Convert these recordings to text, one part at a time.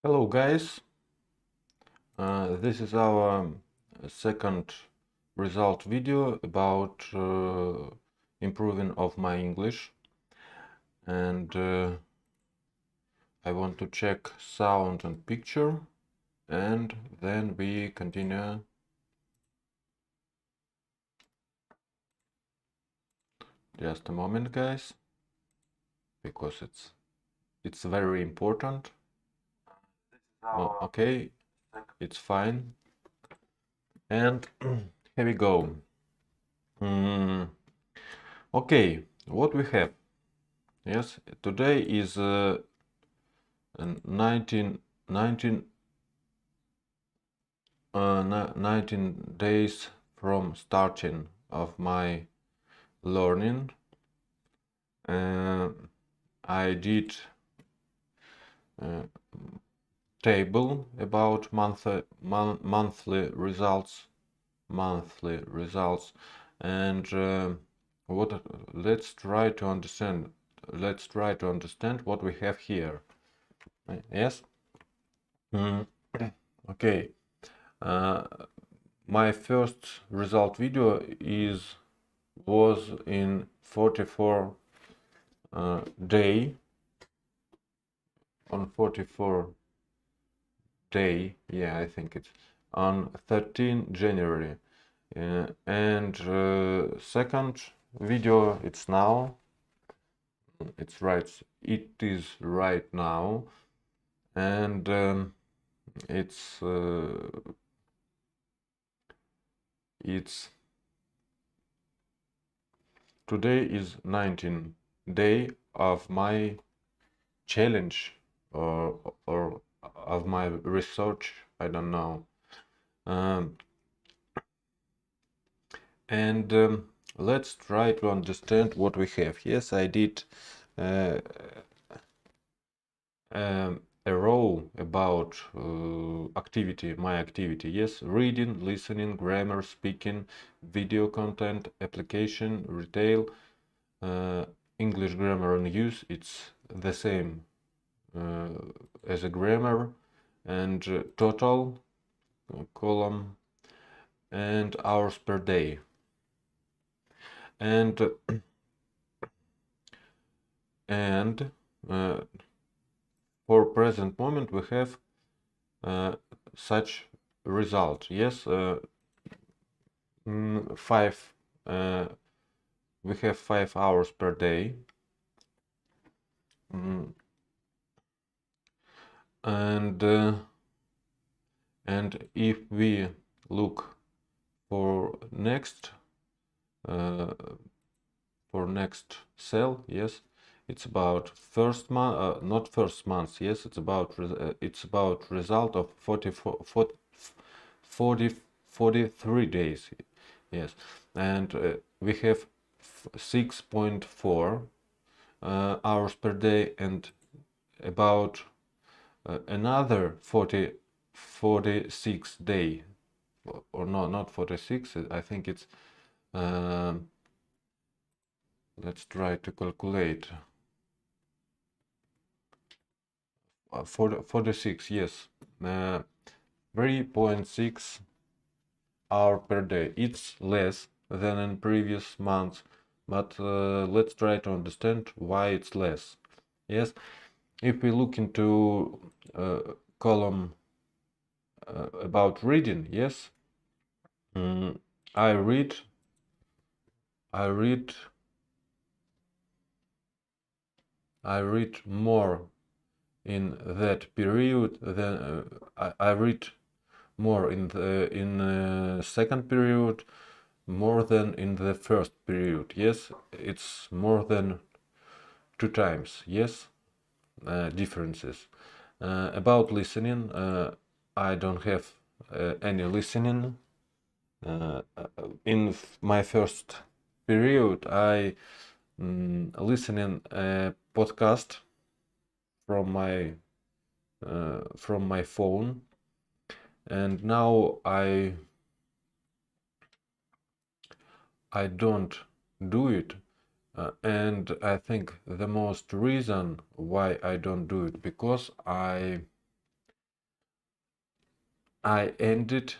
Hello guys, this is our second result video about improving of my English, and I want to check sound and picture, and then we continue. Just a moment guys, because it's very important. Oh, okay, it's fine, and here we go. Okay, what we have? Yes, today is 19 days from starting of my learning. I did table about monthly results, and let's try to understand what we have here. Yes. Okay. My first result video was in 44 day, on 44 day, yeah, I think it's on 13 January, and second video, it's now, it is right now, and it's today is 19th day of my challenge, or of my research, I don't know. And let's try to understand what we have. Yes, I did a row about my activity. Yes, reading, listening, grammar, speaking, video content, application, retail, English grammar and use. It's the same as a grammar, and total column, and hours per day. And for present moment we have such result. Yes, five. We have 5 hours per day, and if we look for next cell, yes, it's about first month, not first month. Yes, it's about result of 43 days. Yes, and we have 6.4 hours per day, and about another 46 day, or no, not 46, I think it's let's try to calculate. 46, yes, 3.6 hour per day. It's less than in previous months, but let's try to understand why it's less. Yes, if we look into column about reading, yes, I read more in that period than I read more in the second period more than in the first period. Yes, it's more than 2 times. Yes, differences. About listening, I don't have any listening. In my first period, I listening a podcast from my phone, and now I don't do it, and I think the most reason why I don't do it, because I I ended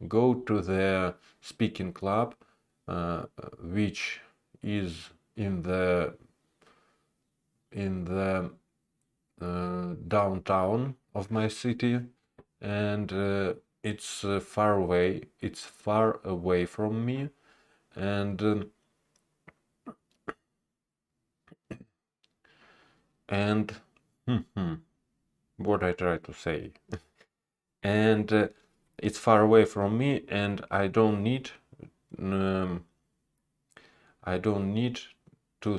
go to the speaking club, which is in the downtown of my city, and it's far away. It's far away from me, and and what I try to say, and it's far away from me, and um, I don't need to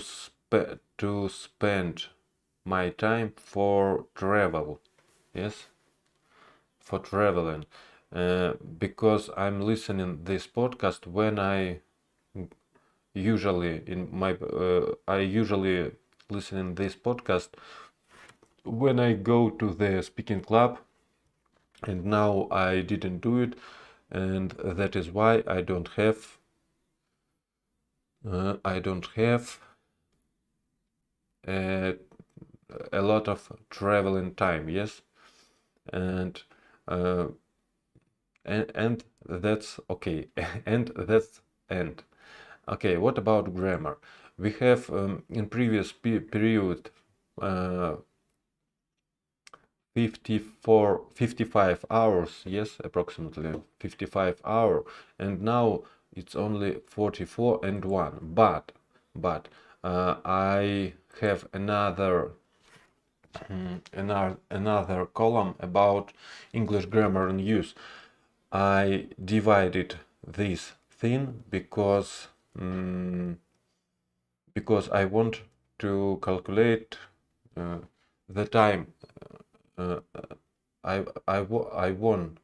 spend my time for travel. Yes, for traveling, because I'm listening this podcast when I usually listen this podcast when I go to the speaking club, and now I didn't do it, and that is why I don't have a lot of traveling time. Yes, and uh, and that's okay. and that's end. Okay, what about grammar? We have in previous period 55 hours, yes, approximately 55 hour, and now it's only 44 and 1. But I have another column about English grammar and use. I divided this thing because I want to calculate the time. Uh, I won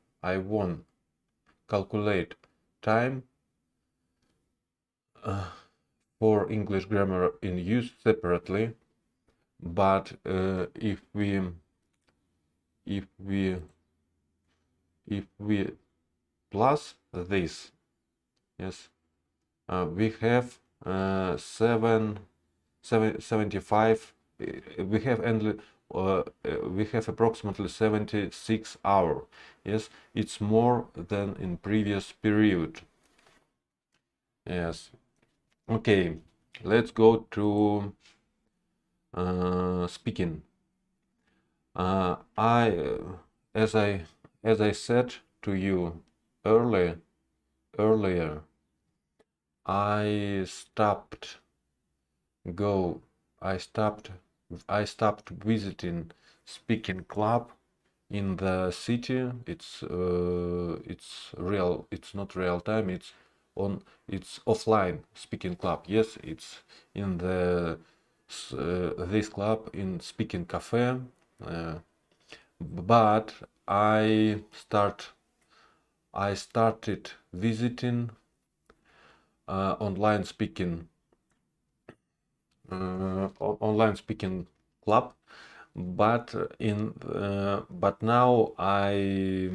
calculate time for English grammar in use separately, but if we plus this, yes, we have 75. We have only we have approximately 76 hours. Yes, it's more than in previous period. Yes. Okay, let's go to speaking. As I said to you earlier, I stopped go. I stopped visiting speaking club in the city. It's real. It's not real time. It's offline speaking club. Yes, it's in the this club in speaking cafe. But I started visiting online speaking club, but now I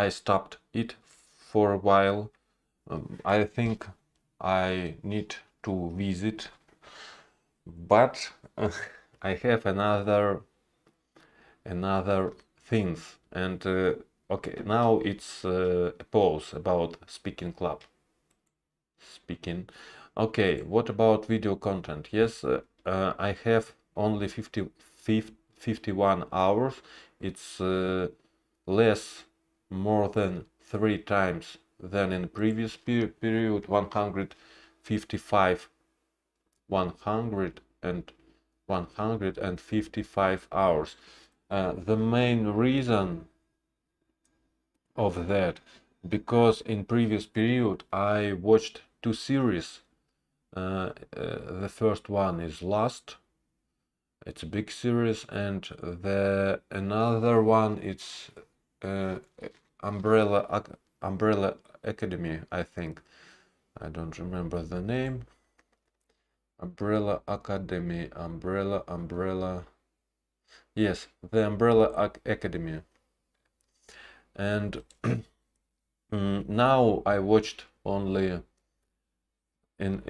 stopped it for a while. I think I need to visit, but I have another things, and okay, now it's a pause about speaking club. Speaking. Okay, what about video content? Yes, I have only 51 hours. It's more than 3 times than in previous period, 155 155 hours. The main reason of that, because in previous period I watched 2 series. The first one is Lost. It's a big series, and the another one it's Umbrella Academy, I think. I don't remember the name. Umbrella Academy, Umbrella. Yes, the Umbrella Academy. And now I watched only in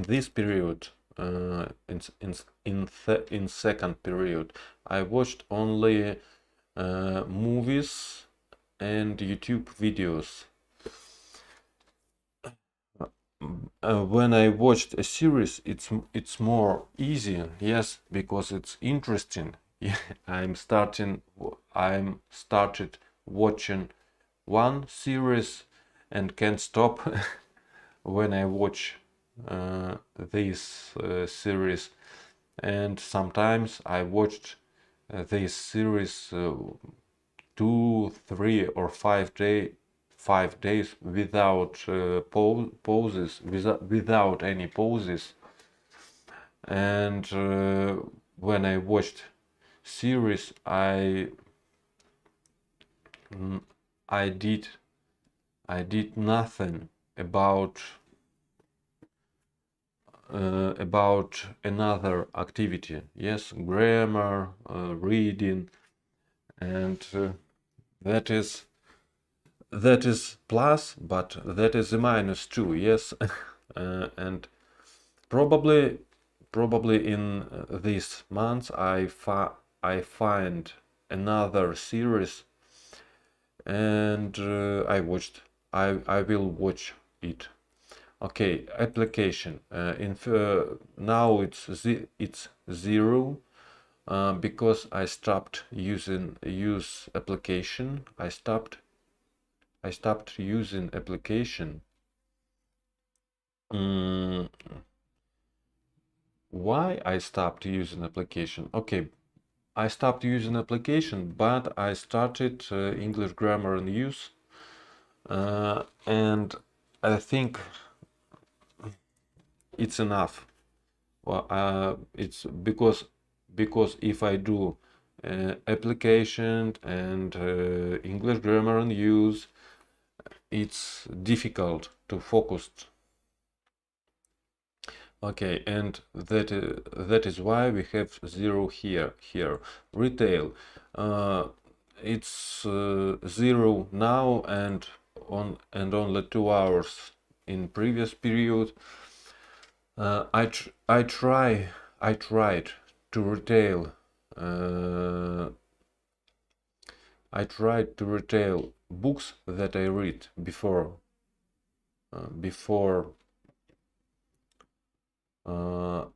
this period in second period. I watched only movies and YouTube videos. When I watched a series, it's more easy, yes, because it's interesting. I'm started watching one series and can't stop when I watch this series. And sometimes I watched this series 2, 3, or 5 days without pauses, without any pauses. And when I watched series, I did nothing about another activity. Yes, grammar, reading, and that is plus, but that is a minus too. Yes, and probably in these months I find another series, and I will watch it. Okay, application. Now it's 0 because I stopped use application. I stopped using application. Why I stopped using application? Okay, I stopped using application, but I started English grammar and use, and I think it's enough. Well, it's because if I do application and English grammar and use, it's difficult to focus. Okay, and that is why we have 0 here. Retail, it's 0 now and only 2 hours in previous period. I tried to retail. I tried to retail books that I read before.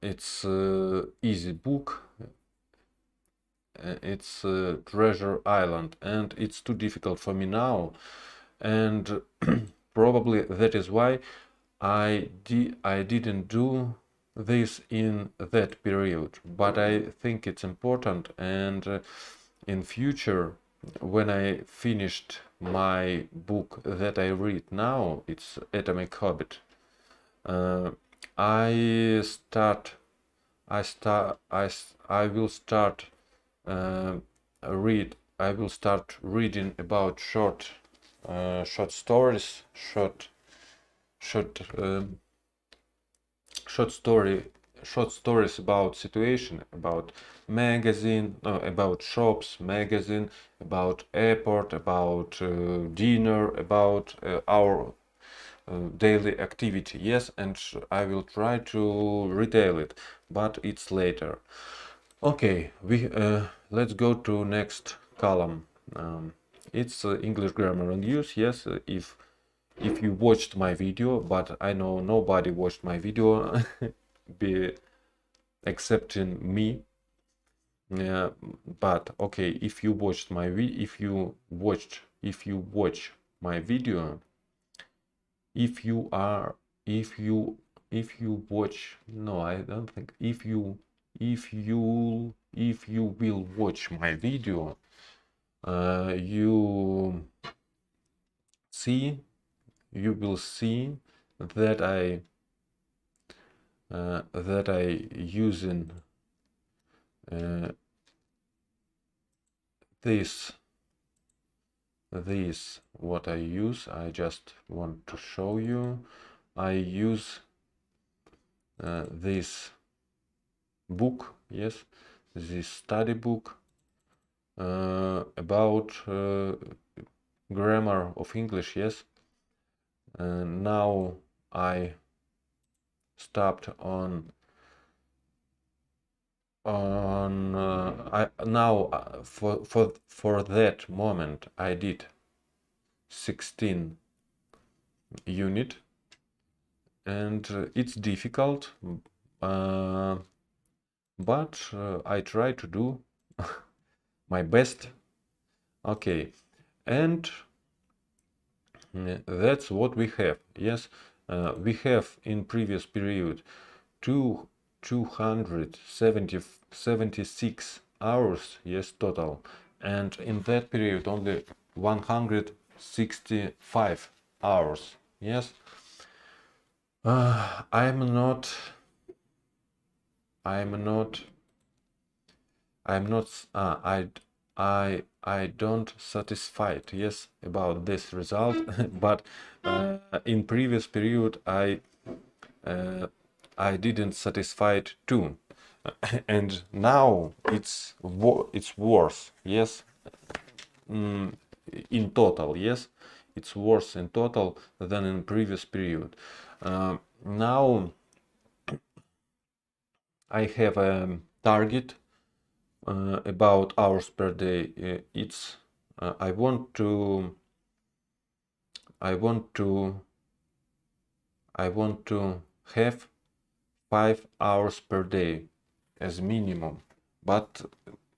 It's easy book. It's Treasure Island, and it's too difficult for me now. And probably that is why I didn't do this in that period. But I think it's important, and in future, when I finished my book that I read now, it's Atomic Habit. I will start reading about short stories, short stories about situation, about magazine, about shops, magazine, about airport, about dinner, about our daily activity. Yes, and I will try to retail it, but it's later. Okay, let's go to next column. It's English grammar and use. Yes, if you watched my video, but I know nobody watched my video, excepting me. Yeah, but okay, if you watch my video, if you watch my video, if you watch, no, I don't think, if you will watch my video, you will see that I using this what I use. I just want to show you. I use this book, yes, this study book about grammar of English, yes. Now I stopped on on I now for that moment I did 16 unit, and it's difficult, but I try to do my best. Okay, and that's what we have. Yes, we have in previous period 276 hours, yes, total, and in that period only 165 hours. Yes, I'm not I don't satisfied, yes, about this result, but in previous period I didn't satisfied too, and now it's worse, yes, in total, yes, it's worse in total than in previous period. Now I have a target about hours per day. It's I want to have 5 hours per day as minimum, but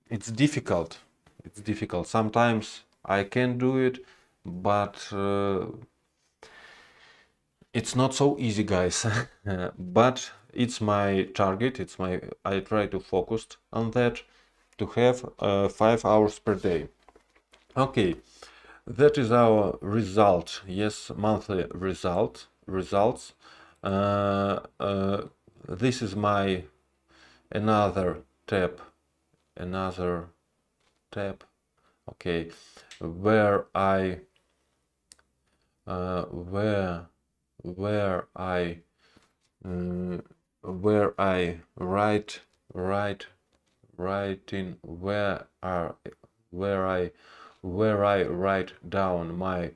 it's difficult. It's difficult. Sometimes I can do it, but it's not so easy, guys. But it's my target. I try to focus on that, to have 5 hours per day. Okay, that is our result. Yes, monthly results. This is my another tab. Okay, where I where I where I write down my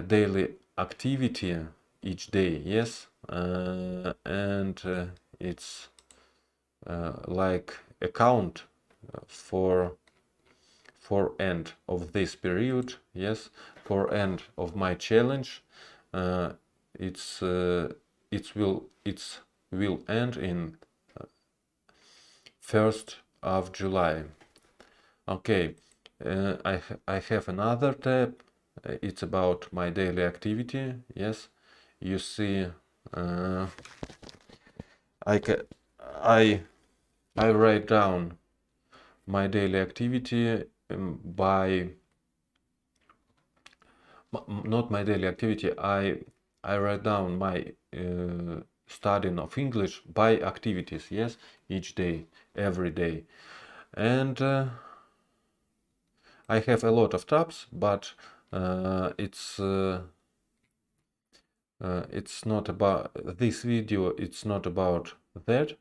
daily activity each day. Yes, and it's like account for end of this period. Yes, for end of my challenge. It will end in 1st of July. Okay, I have another tab. It's about my daily activity. Yes, you see, I write down my daily activity by not my daily activity. I write down my studying of English by activities. Yes, each day, every day, and I have a lot of tabs, but it's not about this video. It's not about that,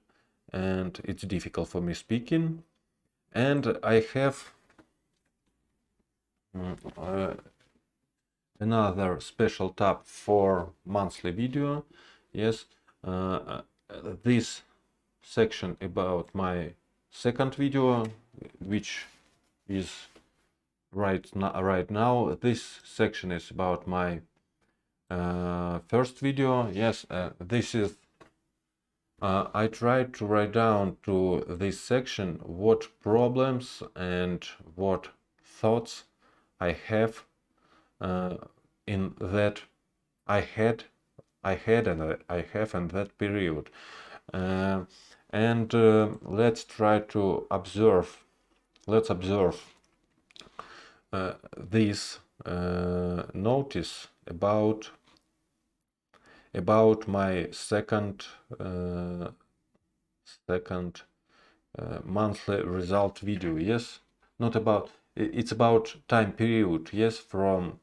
and it's difficult for me speaking. And I have another special tab for monthly video. Yes, this section about my second video, which is right now. This section is about my first video. Yes, this is I tried to write down to this section what problems and what thoughts I have in that I had and I have in that period, and let's try to observe. Let's observe this notice about my second monthly result video. Yes, not about it's about time period. Yes, from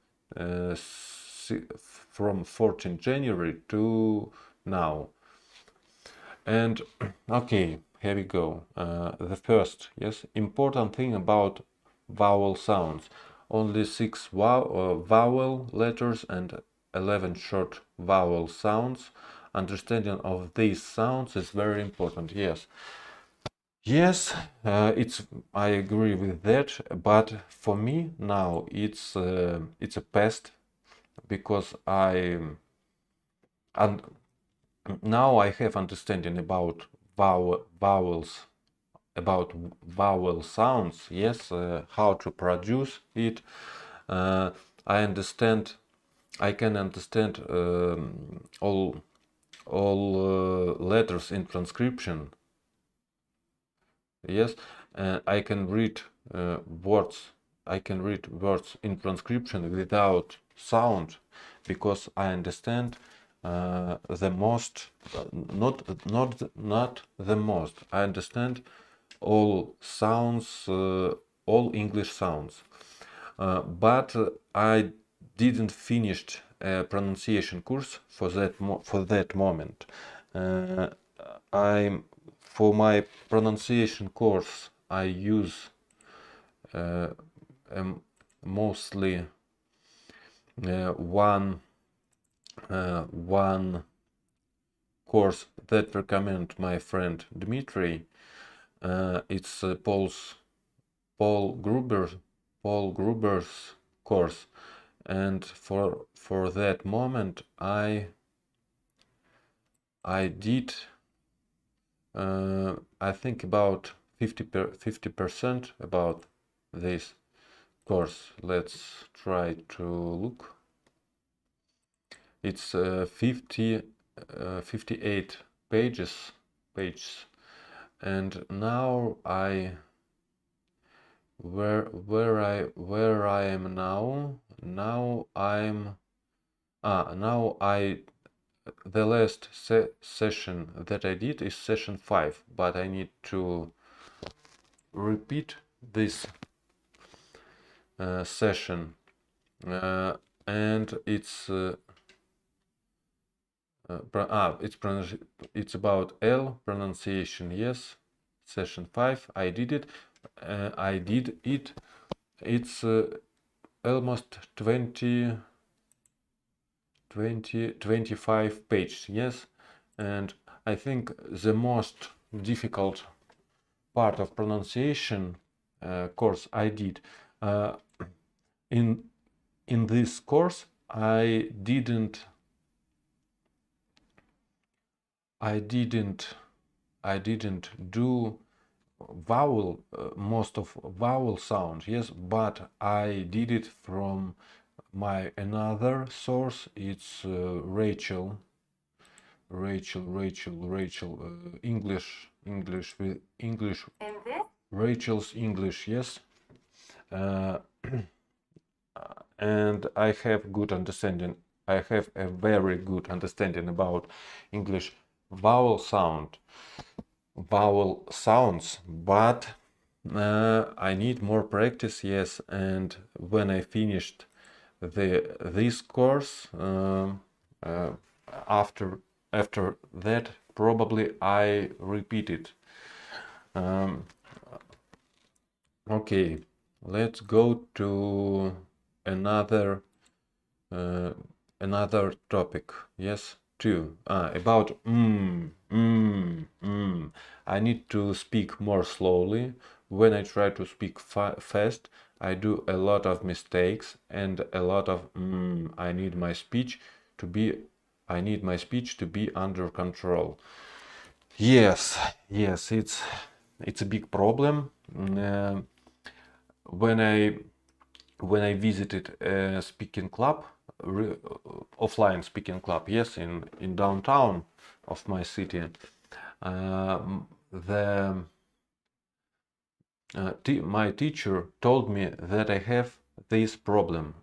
14 January to now. And okay, here we go. The first, yes, important thing about vowel sounds. Only 6 vowel letters and 11 short vowel sounds. Understanding of these sounds is very important. Yes, Yes, I agree with that, but for me now it's a past because and now I have understanding about vowels, about vowel sounds. Yes, how to produce it. Uh, I understand. I can understand all letters in transcription. Yes, I can read words. I can read words in transcription without sound because I understand the most, not the most. I understand all sounds, all English sounds. But I didn't finish a pronunciation course for that moment. Uh, I For my pronunciation course I use uh, mostly one course that recommend my friend Dmitry. It's Paul Gruber's course, and for that moment I did I think about 50% about this course. Let's try to look. It's 58 pages, and now where I am now. Now the last session that I did is session 5, but I need to repeat this session, and it's about L pronunciation. Yes, session 5. I did it. It's almost 25 pages. Yes, and I think the most difficult part of pronunciation course I did in this course. I didn't do most of vowel sound. Yes, but I did it from my another source. It's Rachel, English with English, Rachel's English. Yes, and I have good understanding. I have a very good understanding about English vowel sounds, but I need more practice. Yes, and when I finished this course, after that probably I repeat it. Okay, let's go to another topic. Yes, about I need to speak more slowly. When I try to speak fast, I do a lot of mistakes and a lot of I need my speech to be under control. Yes, it's a big problem. When I visited a speaking club, offline speaking club, yes, in downtown of my city, my teacher told me that I have this problem.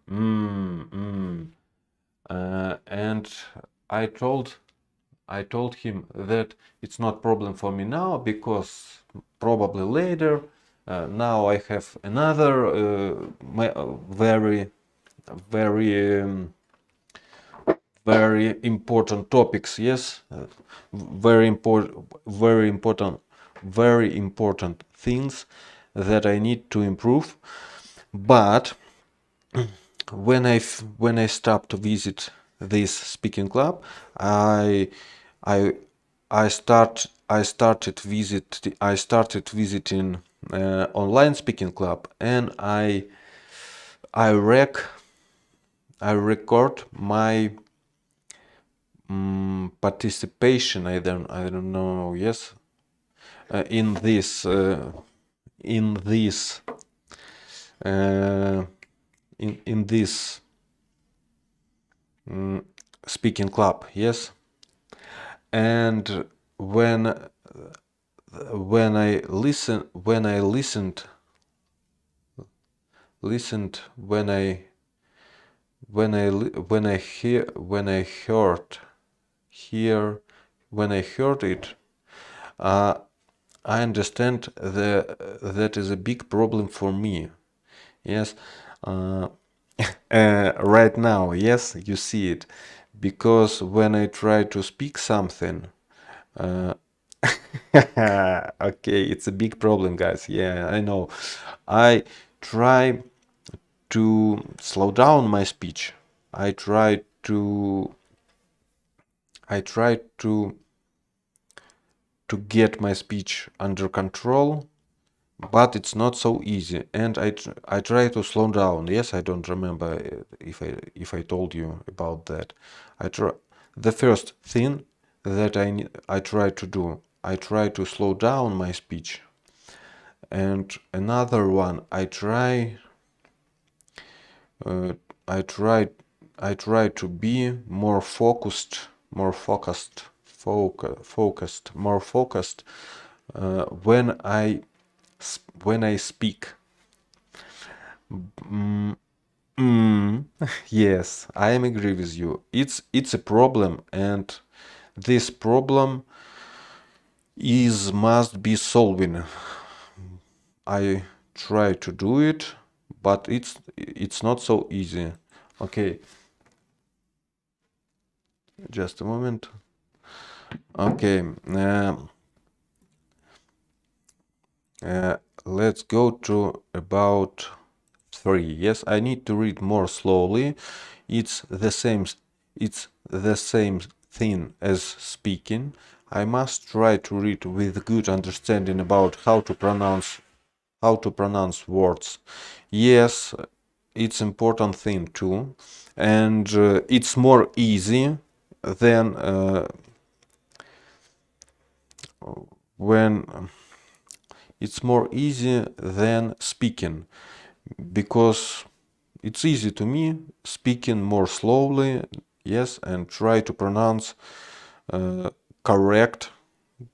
And I told him that it's not problem for me now because probably later. Now I have another very very important topics. Yes, very important things that I need to improve. But when I stopped to visit this speaking club, I I started visiting online speaking club, and I record my participation. I don't know. Yes, in this uh, in this speaking club. Yes, and when I listened when I heard it, I understand that is a big problem for me. Yes, right now, yes, you see it, because when I try to speak something, okay, it's a big problem, guys. Yeah, I know. I try to slow down my speech. I try to I try to get my speech under control, but it's not so easy. And I try to slow down. Yes, I don't remember if I told you about that. I try the first thing that I try to do. I try to slow down my speech. And another one, uh, I try I try to be more focused, more focused when I speak. Yes, I am agree with you. It's a problem, and this problem is must be solving. I try to do it, but it's not so easy. Okay, just a moment. Okay, let's go to about 3. Yes, I need to read more slowly. It's the same. It's the same thing as speaking. I must try to read with good understanding about how to pronounce words. Yes, it's important thing too, and it's more easy than when it's more easy than speaking, because it's easy to me speaking more slowly. Yes, and try to pronounce correct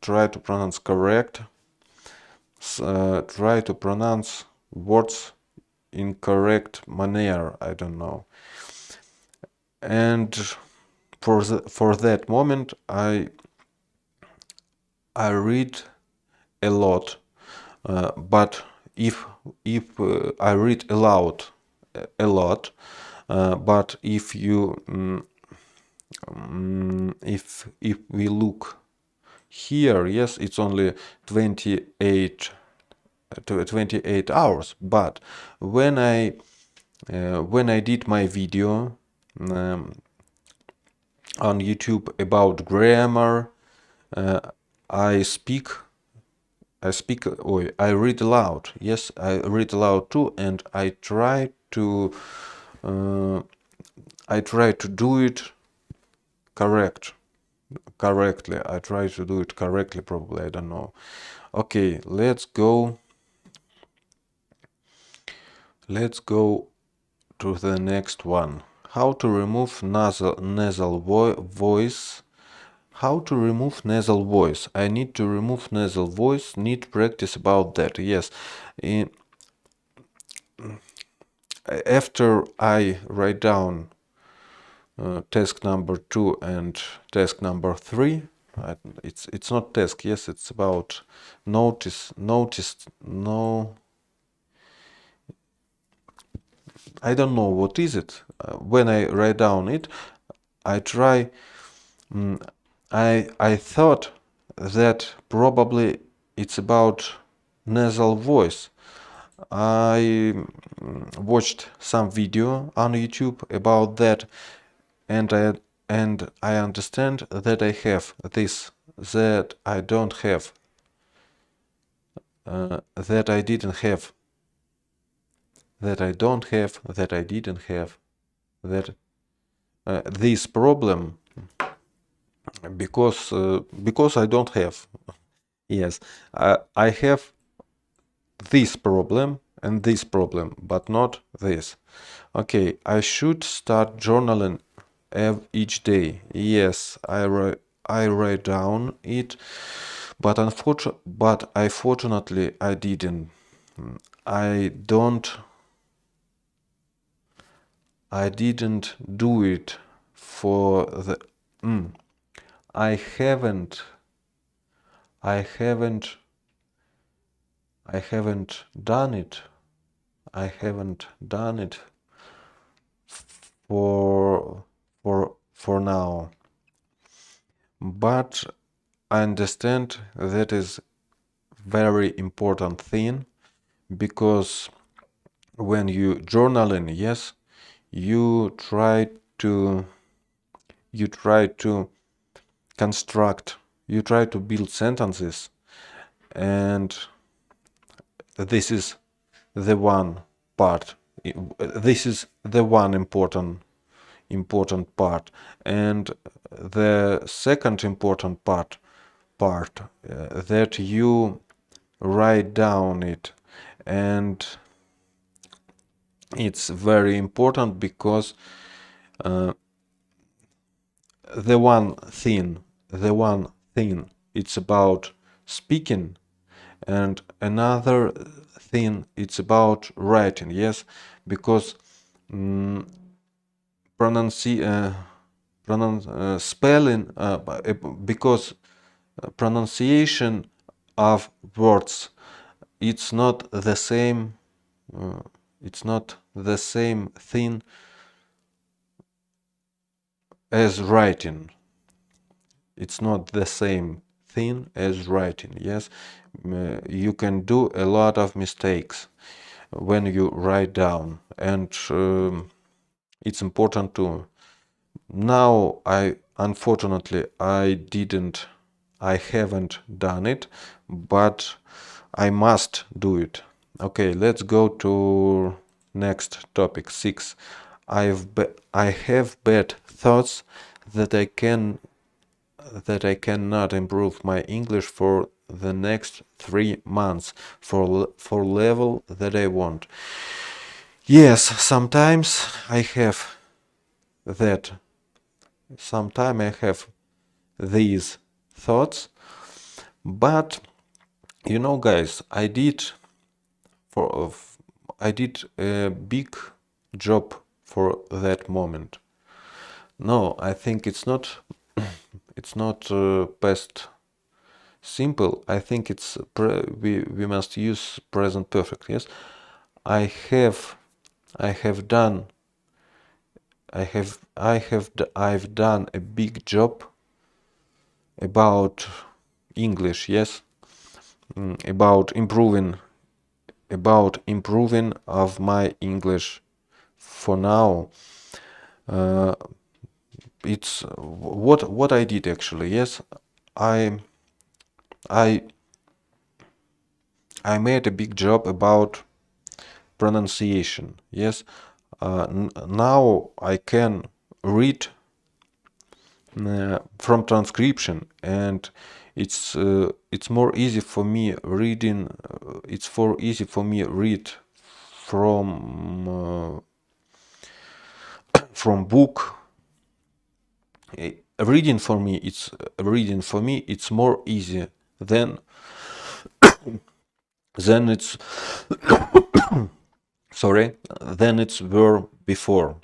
try to pronounce correct try to pronounce words in correct manner. I don't know. And for that moment, I read a lot, but if I read aloud a lot, but if we look here, yes, it's only 28 hours. But when I did my video on YouTube about grammar, I read aloud. Yes, I read aloud too, and I try to do it correctly. I try to do it correctly, probably. I don't know. Okay, let's go to the next one. How to remove nasal voice. How to remove nasal voice. I need to remove nasal voice. Need practice about that. Yes. After I write down task number 2 and task number 3, it's not task. Yes, it's about noticed. No, I don't know what is it. When I write down it, I try. I thought that probably it's about nasal voice. I watched some video on YouTube about that, and I understand that I have this that I don't have, that I didn't have, that I don't have, that I didn't have, that this problem because I don't have. Yes, I have this problem and this problem, but not this. Okay, I should start journaling each day. Yes, I write down it, but unfortunately I didn't. I don't. I didn't do it for the. I haven't. I haven't. I haven't done it. I haven't done it for now. But I understand that is very important thing, because when you journaling, yes, you try to construct, you try to build sentences, and this is the one part. This is the one important part, and the second important part that you write down it, and it's very important because the one thing it's about speaking, and another thing it's about writing. Yes, because spelling, because pronunciation of words, it's not the same. It's not the same thing as writing. It's not the same thing as writing. Yes, you can do a lot of mistakes when you write down, and it's important to. Now unfortunately I haven't done it, but I must do it. Okay, let's go to next topic 6. I have bad thoughts that I cannot improve my English for the next 3 months for level that I want. Yes, sometimes I have that. Sometimes I have these thoughts, but you know, guys, I did a big job for that moment. No, I think it's not past simple. I think it's we must use present perfect. Yes, I've done a big job about English. Yes, about improving of my English. For now, it's what I did actually. Yes, I made a big job about pronunciation. Yes, now I can read from transcription, and it's more easy for me reading. It's easy for me read from book. Reading for me it's more easy than it's sorry, than it's were before.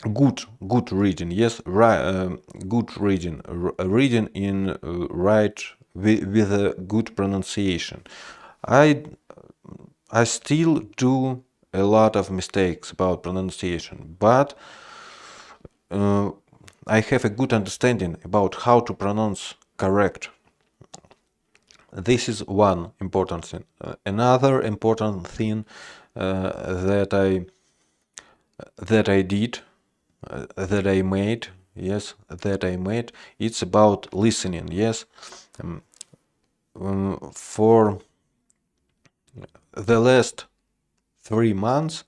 Good reading, yes, good reading, reading in right with a good pronunciation. I still do a lot of mistakes about pronunciation, but I have a good understanding about how to pronounce correct. This is one important thing. Another important thing that I did, that I made, yes, that I made, it's about listening, yes. For the last 3 months,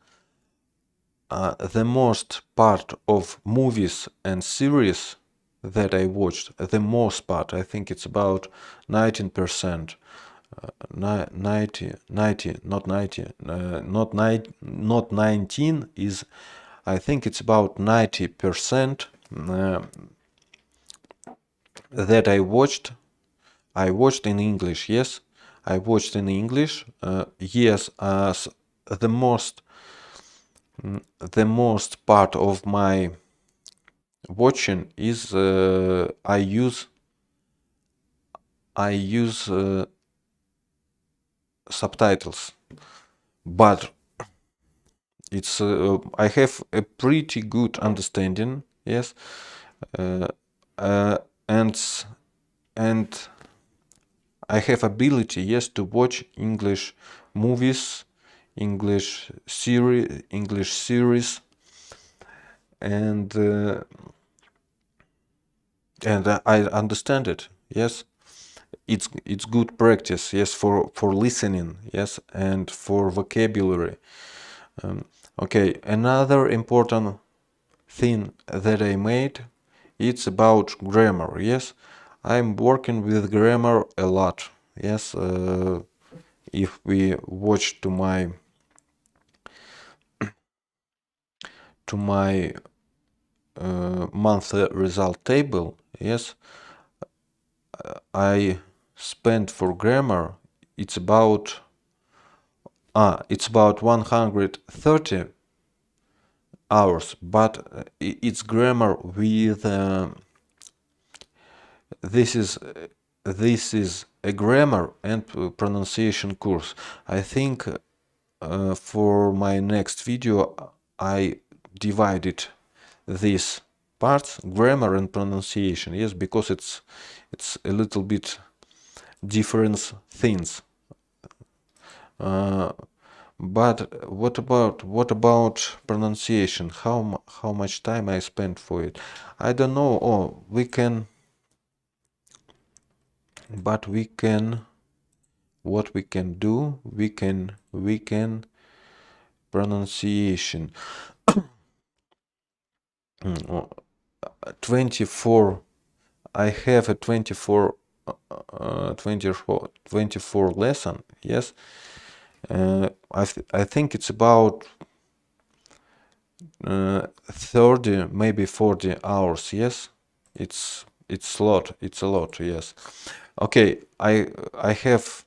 the most part of movies and series that I watched, the most part, I think it's about 19%, 90, not 90, not 19 is, I think it's about 90% that I watched in English, yes. I watched in English, yes, as the most part of my watching is I use subtitles, but it's I have a pretty good understanding, yes, and I have ability, yes, to watch English movies, English series, and I understand it, yes. It's good practice, yes, for listening, yes, and for vocabulary. Okay, another important thing that I made, it's about grammar, yes. I'm working with grammar a lot, yes. If we watch to my monthly result table, yes, I spent for grammar, it's about 130 hours, but it's grammar with this is a grammar and pronunciation course. I think for my next video I divided these parts, grammar and pronunciation, yes, because it's a little bit different things. But what about pronunciation? How much time I spent for it? I don't know. Oh, we can, but we can. What we can do? We can pronunciation. 24. I have a 24 lesson. Yes. I think it's about 30, maybe 40 hours. Yes, it's a lot. It's a lot. Yes. Okay, I have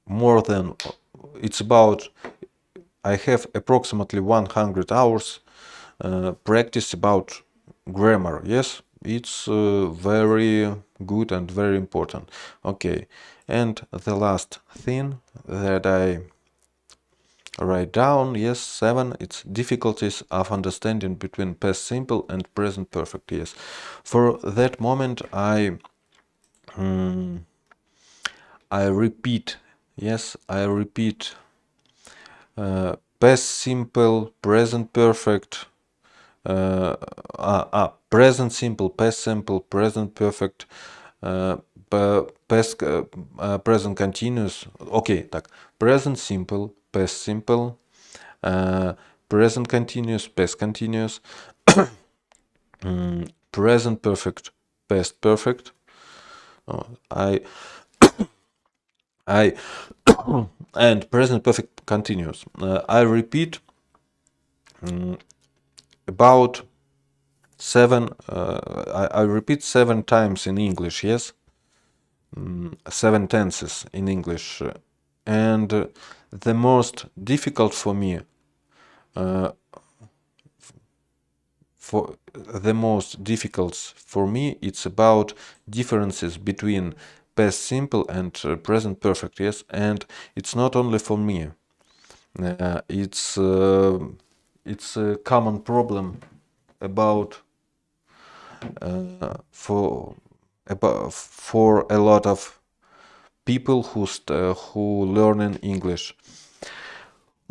more than, it's about, I have approximately 100 hours practice about grammar. Yes, it's very good and very important. Okay, and the last thing that I write down, yes, 7, it's difficulties of understanding between past simple and present perfect. Yes, for that moment I repeat, yes, I repeat past simple, present perfect, present simple, past simple, present perfect, past present continuous. Okay, так, present simple, past simple, present continuous, past continuous, present perfect, past perfect. I and present perfect continuous. I repeat about 7. I repeat 7 times in English. Yes, 7 tenses in English, and the most difficult for me, it's about differences between past simple and present perfect. Yes, and it's not only for me. It's a common problem about for a lot of people who learn in English.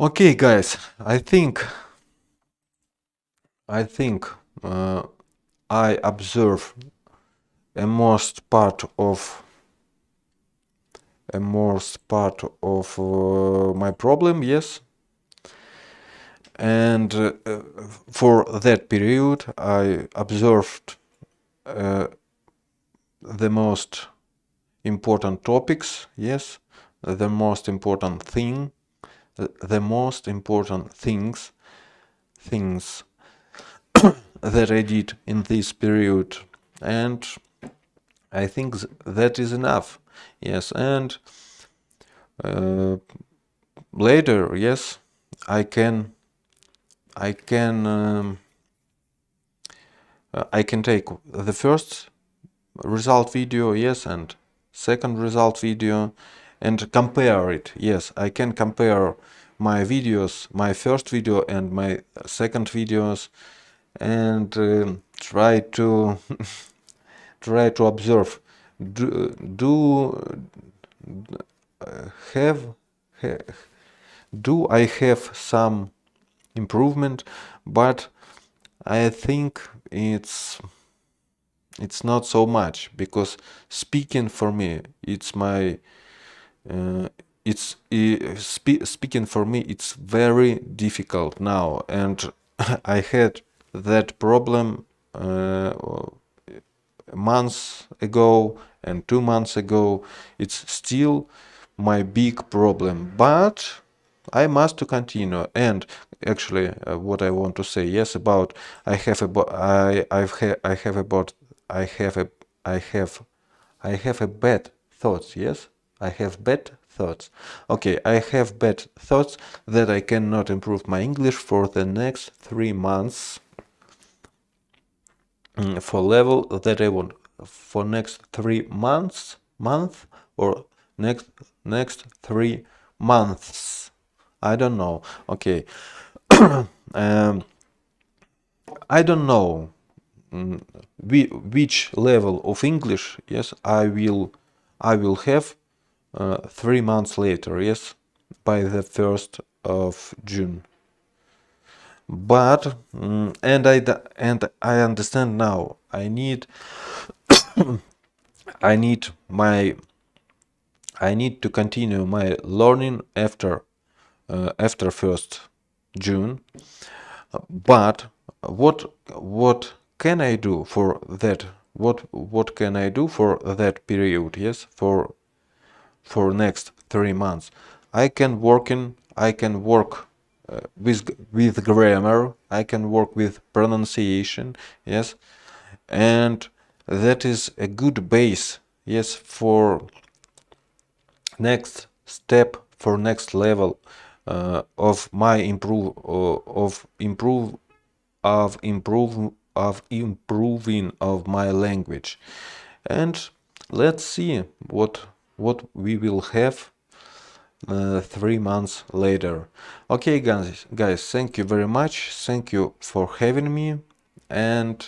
Okay, guys, I think I think I observe a most part of my problem, yes. And for that period, I observed the most important topics, yes, the most important the most important things that I did in this period, and I think that is enough, yes. And later, yes, I can take the first result video, yes, and second result video, and compare it. Yes, I can compare my videos, my first video and my second videos, and try to observe, have do I have some improvement, but I think it's not so much, because speaking for me it's my speaking for me it's very difficult now, and I had that problem months ago and 2 months ago. It's still my big problem, but I must to continue. And actually, what I want to say, yes, about I have about I have about I have a bad thoughts. Yes, I have bad thoughts. Okay, I have bad thoughts that I cannot improve my English for the next 3 months. For level that I want for next 3 months, or next 3 months. I don't know. Okay. I don't know which level of English, yes, I will have 3 months later, yes, by the 1st of June. But and I understand now. I need to continue my learning after 1st June. But what can I do for that? What can I do for that period? Yes, for next 3 months. I can work with grammar. I can work with pronunciation. Yes, and that is a good base. Yes, for next step, for next level of my improving of my language. And let's see what we will have 3 months later. Okay, guys, thank you very much. Thank you for having me, and